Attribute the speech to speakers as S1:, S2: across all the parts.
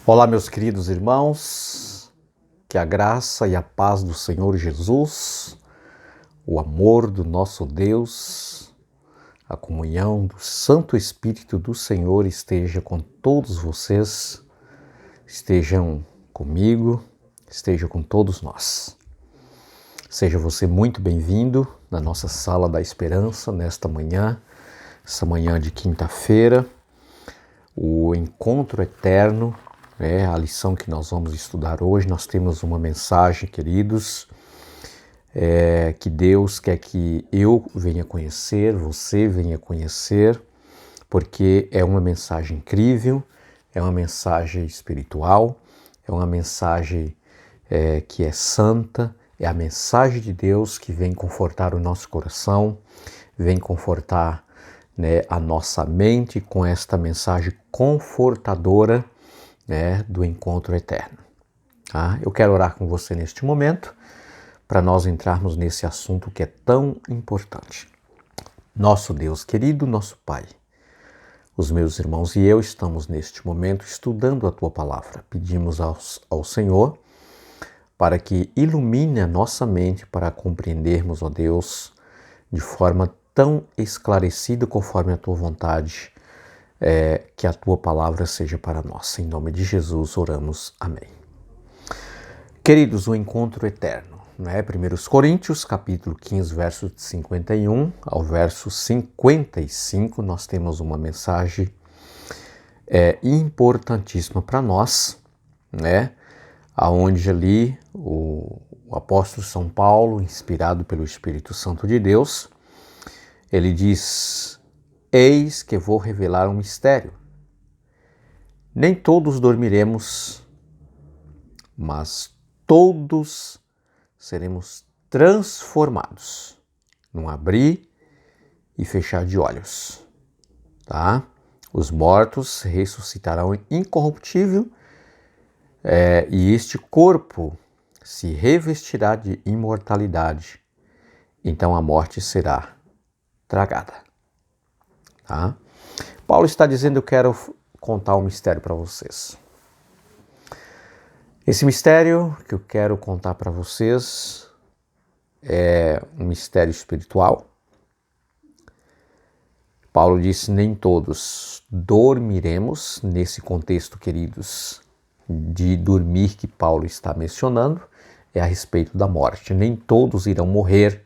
S1: Olá, meus queridos irmãos, que a graça e a paz do Senhor Jesus, o amor do nosso Deus, a comunhão do Santo Espírito do Senhor esteja com todos vocês, estejam comigo, esteja com todos nós. Seja você muito bem-vindo na nossa Sala da Esperança nesta manhã, essa manhã de quinta-feira, o Encontro Eterno. A lição que nós vamos estudar hoje, nós temos uma mensagem, queridos, que Deus quer que eu venha conhecer, você venha conhecer, porque é uma mensagem incrível, é uma mensagem espiritual, é uma mensagem que é santa, é a mensagem de Deus que vem confortar o nosso coração, vem confortar a nossa mente com esta mensagem confortadora do encontro eterno. Tá? Eu quero orar com você neste momento para nós entrarmos nesse assunto que é tão importante. Nosso Deus querido, nosso Pai, os meus irmãos e eu estamos neste momento estudando a Tua Palavra. Pedimos ao Senhor para que ilumine a nossa mente para compreendermos, ó Deus, de forma tão esclarecida conforme a Tua vontade, que a Tua Palavra seja para nós. Em nome de Jesus oramos. Amém. Queridos, o encontro eterno. 1 Coríntios, capítulo 15, verso 51 ao verso 55, nós temos uma mensagem importantíssima para nós, aonde ali o apóstolo São Paulo, inspirado pelo Espírito Santo de Deus, ele diz: eis que vou revelar um mistério. Nem todos dormiremos, mas todos seremos transformados num abrir e fechar de olhos. Tá? Os mortos ressuscitarão incorruptível e este corpo se revestirá de imortalidade. Então a morte será tragada. Tá? Paulo está dizendo: eu quero contar um mistério para vocês. Esse mistério que eu quero contar para vocês é um mistério espiritual. Paulo disse: nem todos dormiremos. Nesse contexto, queridos, de dormir que Paulo está mencionando é a respeito da morte. Nem todos irão morrer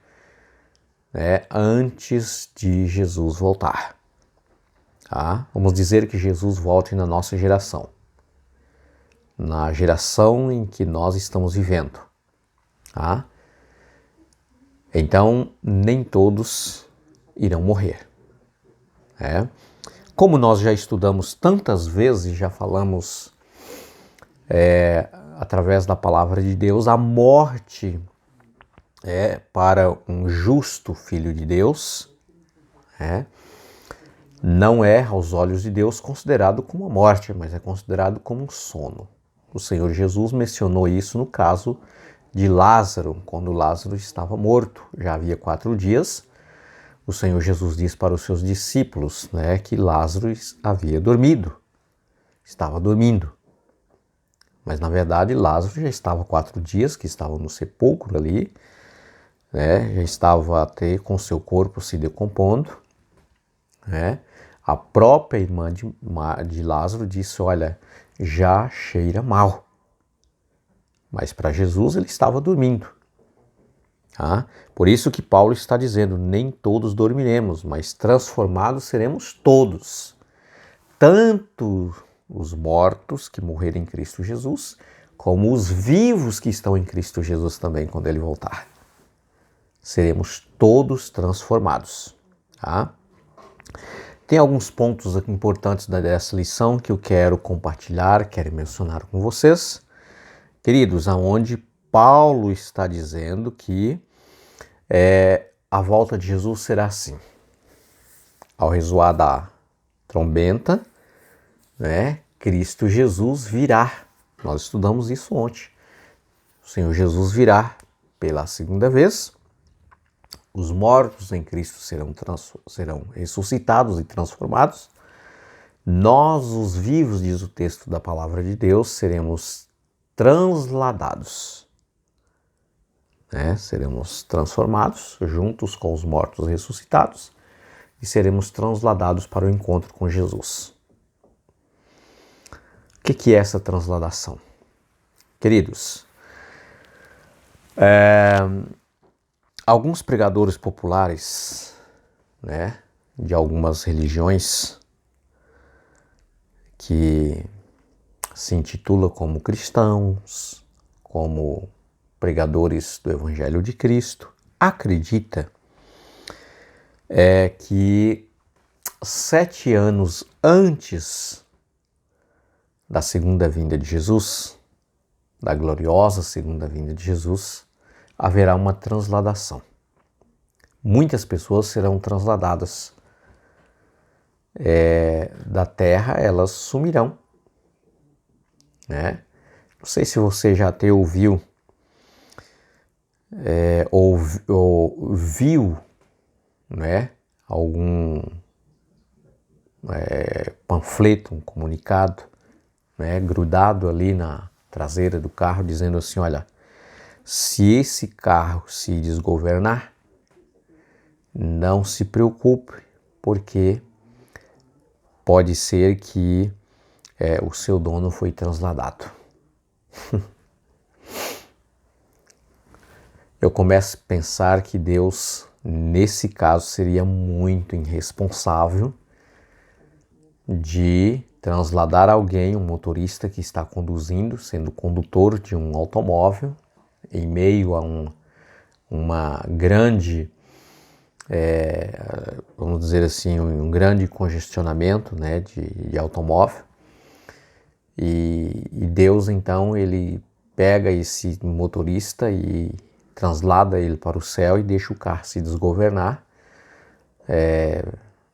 S1: antes de Jesus voltar. Tá? Vamos dizer que Jesus volte na nossa geração, na geração em que nós estamos vivendo. Tá? Então, nem todos irão morrer. Como nós já estudamos tantas vezes, já falamos através da palavra de Deus, a morte para um justo filho de Deus, não é, aos olhos de Deus, considerado como uma morte, mas é considerado como um sono. O Senhor Jesus mencionou isso no caso de Lázaro, quando Lázaro estava morto. Já havia 4 dias, o Senhor Jesus disse para os seus discípulos que Lázaro havia dormido, estava dormindo. Mas na verdade Lázaro já estava 4 dias, que estava no sepulcro ali, já estava até com seu corpo se decompondo. A própria irmã de Lázaro disse: olha, já cheira mal. Mas para Jesus ele estava dormindo. Tá? Por isso que Paulo está dizendo: nem todos dormiremos, mas transformados seremos todos. Tanto os mortos que morreram em Cristo Jesus, como os vivos que estão em Cristo Jesus também, quando ele voltar. Seremos todos transformados. Tá? Tem alguns pontos aqui importantes dessa lição que eu quero compartilhar, quero mencionar com vocês. Queridos, aonde Paulo está dizendo que a volta de Jesus será assim. Ao ressoar da trombeta, Cristo Jesus virá. Nós estudamos isso ontem. O Senhor Jesus virá pela segunda vez. Os mortos em Cristo serão ressuscitados e transformados. Nós, os vivos, diz o texto da palavra de Deus, seremos transladados. Seremos transformados juntos com os mortos ressuscitados e seremos transladados para o encontro com Jesus. O que é essa transladação? Queridos, alguns pregadores populares, de algumas religiões que se intitulam como cristãos, como pregadores do Evangelho de Cristo, acredita que 7 anos antes da segunda vinda de Jesus, da gloriosa segunda vinda de Jesus, haverá uma transladação. Muitas pessoas serão transladadas da terra, elas sumirão. Não sei se você já até ouviu ou viu algum panfleto, um comunicado grudado ali na traseira do carro, dizendo assim: olha, se esse carro se desgovernar, não se preocupe, porque pode ser que o seu dono foi transladado. Eu começo a pensar que Deus, nesse caso, seria muito irresponsável de transladar alguém, um motorista que está conduzindo, sendo condutor de um automóvel, em meio a uma grande, vamos dizer assim, um grande congestionamento de automóvel. E Deus, então, ele pega esse motorista e translada ele para o céu e deixa o carro se desgovernar,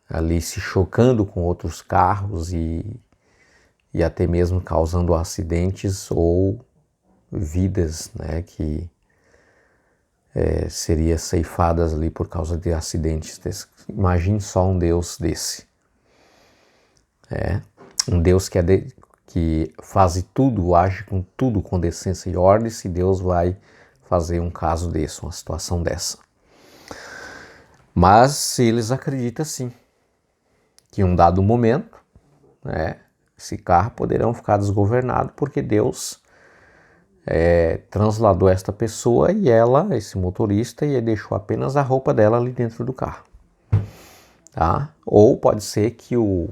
S1: ali se chocando com outros carros e até mesmo causando acidentes ou vidas que seriam ceifadas ali por causa de acidentes desse. Imagine só um Deus desse. Um Deus que faz tudo, age com tudo com decência e ordem, se Deus vai fazer um caso desse, uma situação dessa. Mas eles acreditam sim, que em um dado momento, esse carro poderão ficar desgovernado, porque Deus transladou esta pessoa e ela, esse motorista, e deixou apenas a roupa dela ali dentro do carro. Tá? Ou pode ser que o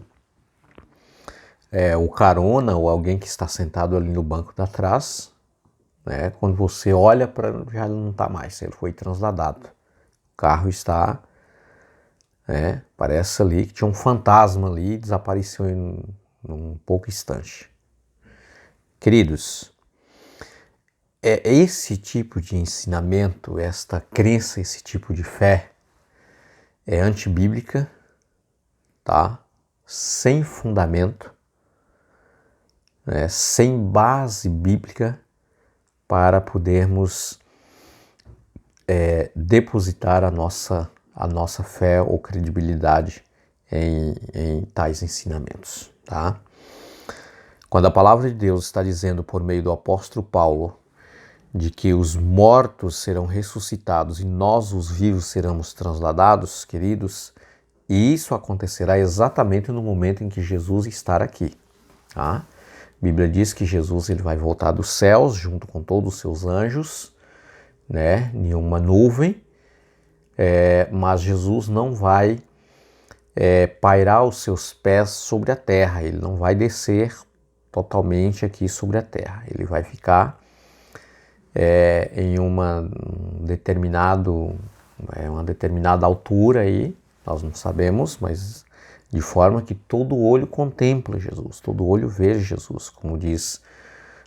S1: carona ou alguém que está sentado ali no banco de trás, quando você olha para, já não está mais, ele foi transladado. O carro está, parece ali que tinha um fantasma ali e desapareceu em um pouco instante. Queridos, esse tipo de ensinamento, esta crença, esse tipo de fé é antibíblica, tá? Sem fundamento, sem base bíblica para podermos depositar a nossa fé ou credibilidade em tais ensinamentos, tá? Quando a palavra de Deus está dizendo por meio do apóstolo Paulo de que os mortos serão ressuscitados e nós, os vivos, seremos transladados, queridos, e isso acontecerá exatamente no momento em que Jesus estar aqui, tá? A Bíblia diz que Jesus ele vai voltar dos céus junto com todos os seus anjos, em uma nuvem, mas Jesus não vai pairar os seus pés sobre a terra, ele não vai descer totalmente aqui sobre a terra, ele vai ficar em uma determinada altura aí, nós não sabemos, mas de forma que todo olho contempla Jesus, todo olho vê Jesus, como diz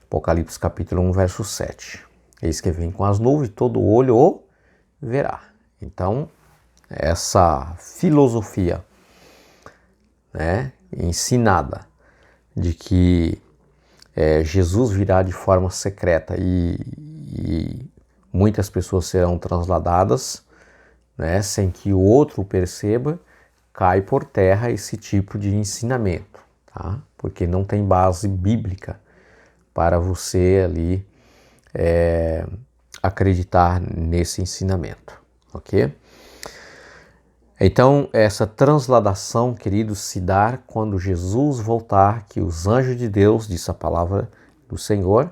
S1: Apocalipse capítulo 1, verso 7. Eis que vem com as nuvens, todo olho o verá. Então, essa filosofia ensinada de que Jesus virá de forma secreta e muitas pessoas serão transladadas, sem que o outro perceba, cai por terra esse tipo de ensinamento, tá? Porque não tem base bíblica para você ali acreditar nesse ensinamento, ok? Então, essa transladação, queridos, se dá quando Jesus voltar, que os anjos de Deus, diz a palavra do Senhor,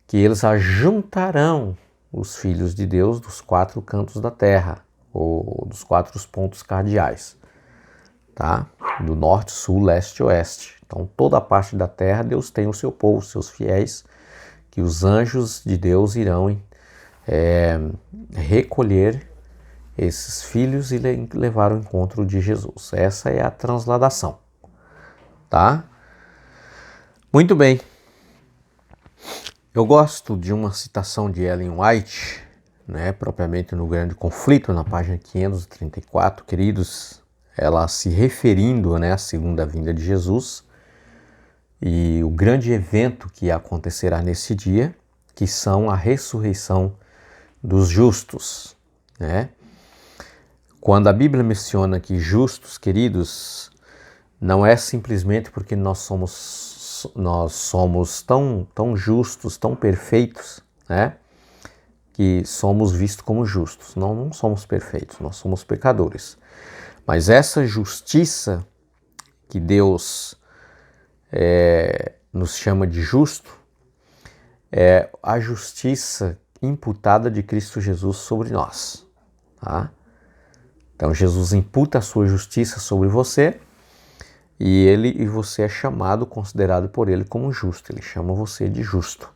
S1: que eles ajuntarão os filhos de Deus dos 4 cantos da terra, ou dos 4 pontos cardeais, tá? Do norte, sul, leste e oeste. Então, toda a parte da terra, Deus tem o seu povo, os seus fiéis, que os anjos de Deus irão recolher esses filhos e levar ao encontro de Jesus. Essa é a transladação, tá? Muito bem. Eu gosto de uma citação de Ellen White, né, propriamente no Grande Conflito, na página 534, queridos, ela se referindo, né, à segunda vinda de Jesus e o grande evento que acontecerá nesse dia, que são a ressurreição dos justos, né? Quando a Bíblia menciona que justos, queridos, não é simplesmente porque nós somos tão justos, tão perfeitos, né? Que somos vistos como justos. Não somos perfeitos, nós somos pecadores. Mas essa justiça que Deus nos chama de justo é a justiça imputada de Cristo Jesus sobre nós, tá? Então Jesus imputa a sua justiça sobre você e você é chamado, considerado por ele como justo. Ele chama você de justo.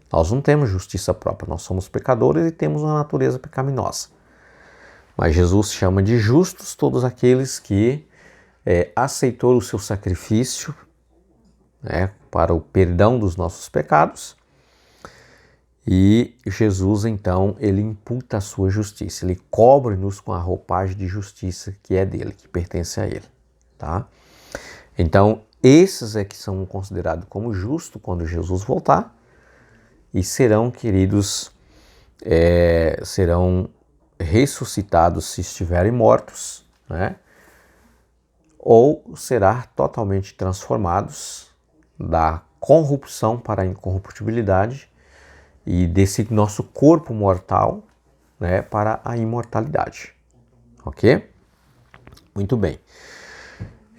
S1: Nós não temos justiça própria, nós somos pecadores e temos uma natureza pecaminosa. Mas Jesus chama de justos todos aqueles que aceitou o seu sacrifício, né, para o perdão dos nossos pecados. E Jesus, então, ele imputa a sua justiça, ele cobre-nos com a roupagem de justiça que é dele, que pertence a ele, tá? Então, esses é que são considerados como justos quando Jesus voltar e serão, queridos, serão ressuscitados se estiverem mortos, né? Ou será totalmente transformados da corrupção para a incorruptibilidade e desse nosso corpo mortal, né, para a imortalidade, ok? Muito bem.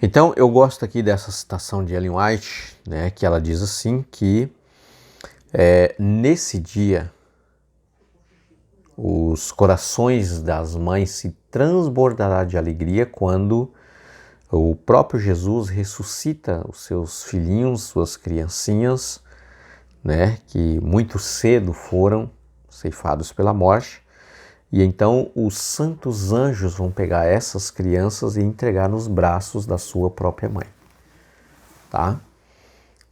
S1: Então, eu gosto aqui dessa citação de Ellen White, né, que ela diz assim que nesse dia os corações das mães se transbordará de alegria quando o próprio Jesus ressuscita os seus filhinhos, suas criancinhas, né, que muito cedo foram ceifados pela morte, e então os santos anjos vão pegar essas crianças e entregar nos braços da sua própria mãe, tá?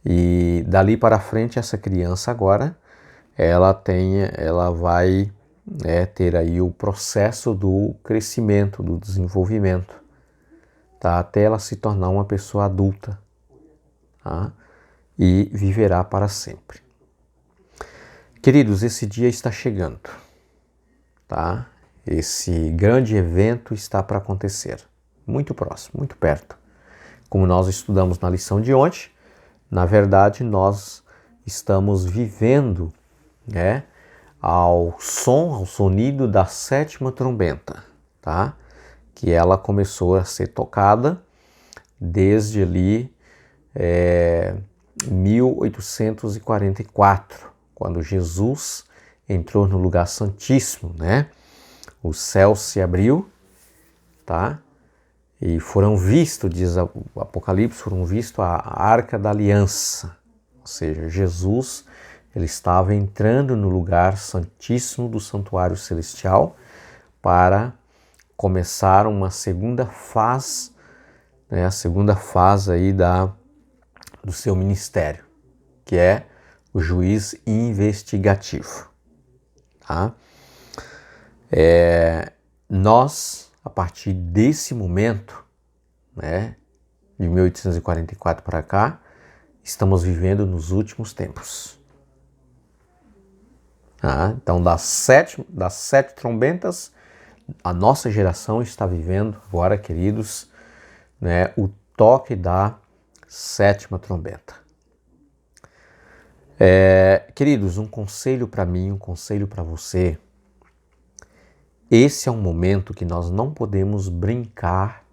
S1: E dali para frente essa criança agora, ela vai ter aí o processo do crescimento, do desenvolvimento, tá? Até ela se tornar uma pessoa adulta, tá? E viverá para sempre. Queridos, esse dia está chegando, tá? Esse grande evento está para acontecer, muito próximo, muito perto. Como nós estudamos na lição de ontem, na verdade nós estamos vivendo, né, ao sonido da 7ª trombeta, tá? Que ela começou a ser tocada desde ali 1844, quando Jesus entrou no lugar santíssimo, né? O céu se abriu, tá? E foram vistos, diz o Apocalipse, foram vistos a Arca da Aliança. Ou seja, Jesus, ele estava entrando no lugar santíssimo do santuário celestial para começar uma segunda fase, né? A segunda fase aí do seu ministério, que é o juiz investigativo, tá? Nós, a partir desse momento, né, de 1844 para cá, estamos vivendo nos últimos tempos. Tá? Então, das sete trombetas, a nossa geração está vivendo agora, queridos, né, o toque da sétima trombeta. Queridos, um conselho para mim, um conselho para você. Esse é um momento que nós não podemos brincar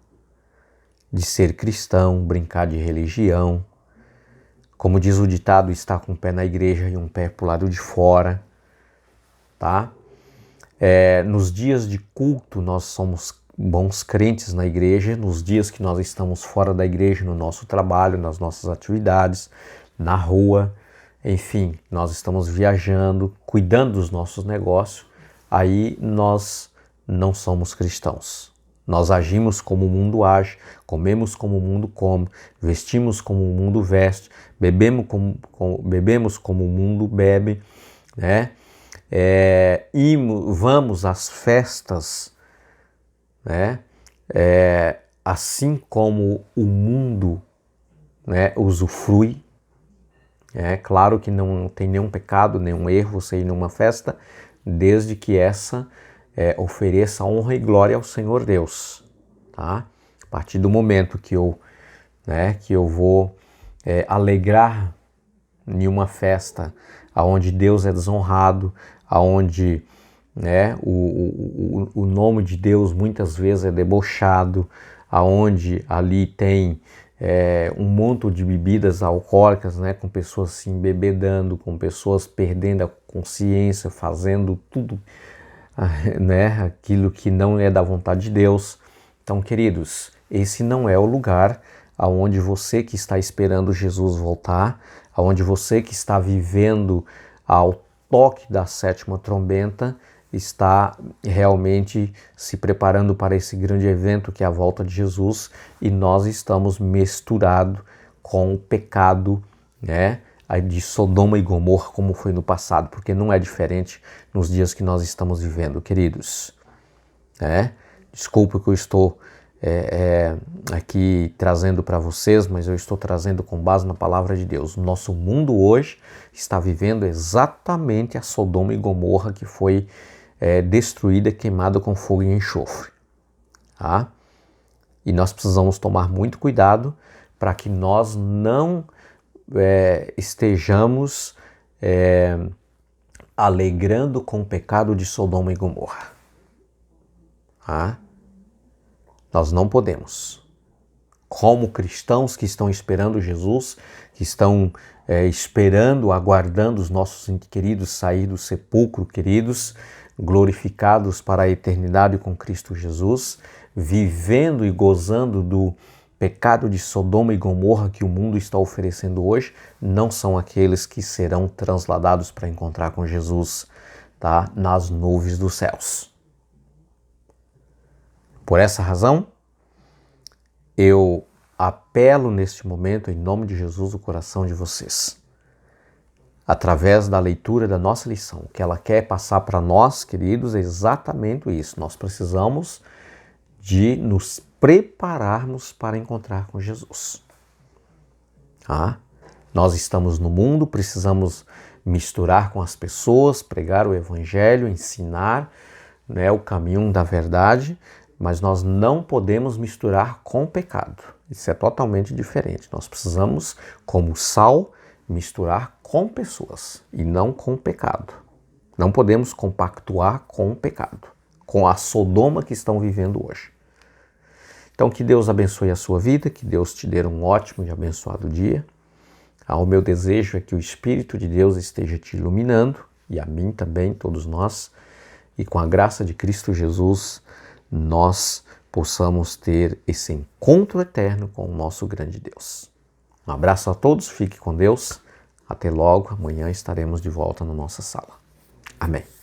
S1: de ser cristão, brincar de religião. Como diz o ditado, estar com um pé na igreja e um pé pro lado de fora, tá? Nos dias de culto nós somos bons crentes na igreja, nos dias que nós estamos fora da igreja, no nosso trabalho, nas nossas atividades, na rua, enfim, nós estamos viajando, cuidando dos nossos negócios, aí nós não somos cristãos. Nós agimos como o mundo age, comemos como o mundo come, vestimos como o mundo veste, bebemos como o mundo bebe, né? Vamos às festas, né? Assim como o mundo, né, usufrui. Claro que não tem nenhum pecado, nenhum erro você ir numa festa, desde que essa ofereça honra e glória ao Senhor Deus, tá? A partir do momento que eu vou alegrar em uma festa onde Deus é desonrado, onde o nome de Deus muitas vezes é debochado, aonde ali tem um monte de bebidas alcoólicas, né, com pessoas se embebedando, com pessoas perdendo a consciência, fazendo tudo, né, aquilo que não é da vontade de Deus. Então, queridos, esse não é o lugar aonde você que está esperando Jesus voltar, aonde você que está vivendo ao toque da sétima trombeta, está realmente se preparando para esse grande evento que é a volta de Jesus, e nós estamos misturados com o pecado, né, de Sodoma e Gomorra, como foi no passado, porque não é diferente nos dias que nós estamos vivendo, queridos. Desculpa que eu estou aqui trazendo para vocês, mas eu estou trazendo com base na palavra de Deus. O nosso mundo hoje está vivendo exatamente a Sodoma e Gomorra que foi destruída, queimada com fogo e enxofre. Tá? E nós precisamos tomar muito cuidado para que nós não estejamos alegrando com o pecado de Sodoma e Gomorra. Tá? Nós não podemos. Como cristãos que estão esperando Jesus, que estão esperando, aguardando os nossos entes queridos sair do sepulcro, queridos, glorificados para a eternidade com Cristo Jesus, vivendo e gozando do pecado de Sodoma e Gomorra que o mundo está oferecendo hoje, não são aqueles que serão transladados para encontrar com Jesus, tá? Nas nuvens dos céus. Por essa razão, eu apelo neste momento, em nome de Jesus, o coração de vocês, através da leitura da nossa lição, que ela quer passar para nós, queridos, é exatamente isso. Nós precisamos de nos prepararmos para encontrar com Jesus. Tá? Nós estamos no mundo, precisamos misturar com as pessoas, pregar o evangelho, ensinar, né, o caminho da verdade, mas nós não podemos misturar com o pecado. Isso é totalmente diferente. Nós precisamos, como sal, misturar com pessoas e não com o pecado. Não podemos compactuar com o pecado, com a Sodoma que estão vivendo hoje. Então, que Deus abençoe a sua vida, que Deus te dê um ótimo e abençoado dia. O meu desejo é que o Espírito de Deus esteja te iluminando, e a mim também, todos nós, e com a graça de Cristo Jesus, nós possamos ter esse encontro eterno com o nosso grande Deus. Um abraço a todos, fique com Deus, até logo, amanhã estaremos de volta na nossa sala. Amém.